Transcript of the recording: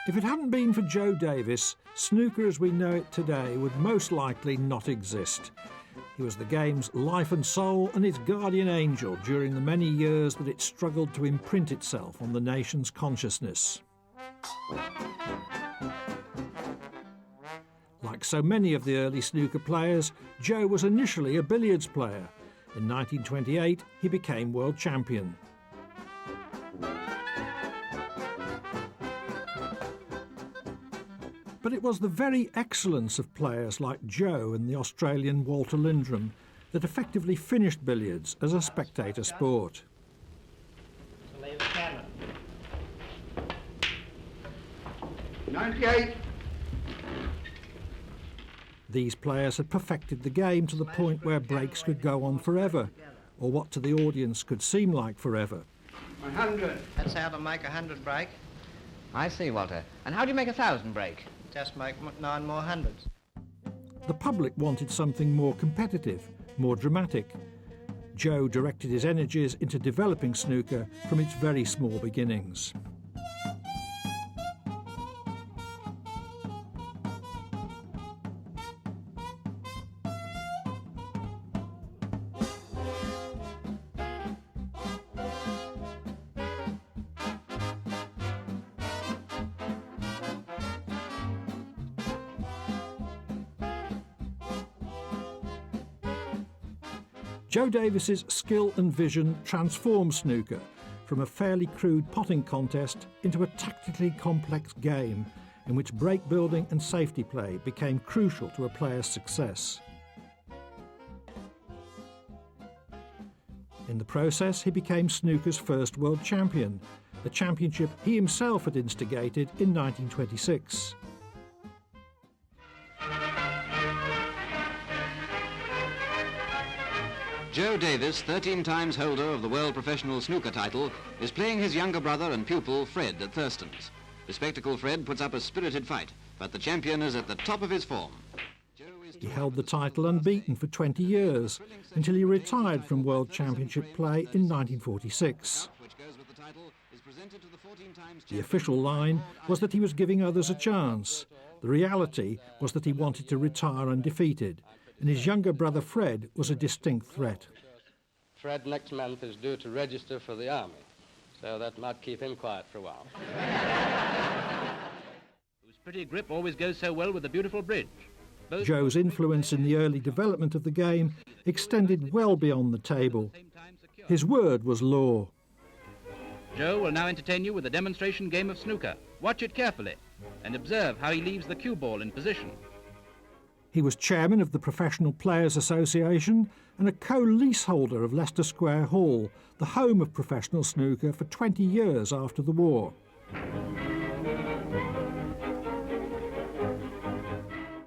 If it hadn't been for Joe Davis, snooker as we know it today would most likely not exist. He was the game's life and soul and its guardian angel during the many years that it struggled to imprint itself on the nation's consciousness. Like so many of the early snooker players, Joe was initially a billiards player. In 1928, he became world champion. But it was the very excellence of players like Joe and the Australian Walter Lindrum that effectively finished billiards as a spectator sport. 98. These players had perfected the game to the point where breaks could go on forever, or what to the audience could seem like forever. 100. That's how to make 100 break. I see, Walter. And how do you make 1,000 break? Just make 9 more hundreds. The public wanted something more competitive, more dramatic. Joe directed his energies into developing snooker from its very small beginnings. Joe Davis's skill and vision transformed snooker from a fairly crude potting contest into a tactically complex game in which break building and safety play became crucial to a player's success. In the process, he became snooker's first world champion, a championship he himself had instigated in 1926. Joe Davis, 13 times holder of the World Professional Snooker title, is playing his younger brother and pupil, Fred, at Thurston's. The spectacle Fred puts up a spirited fight, but the champion is at the top of his form. He held the title unbeaten for 20 years, until he retired from World Championship play in 1946. The official line was that he was giving others a chance. The reality was that he wanted to retire undefeated, and his younger brother Fred was a distinct threat. Fred next month is due to register for the army, so that might keep him quiet for a while. Whose pretty grip always goes so well with the beautiful bridge. Joe's influence in the early development of the game extended well beyond the table. His word was law. Joe will now entertain you with a demonstration game of snooker. Watch it carefully and observe how he leaves the cue ball in position. He was chairman of the Professional Players Association and a co-leaseholder of Leicester Square Hall, the home of professional snooker for 20 years after the war.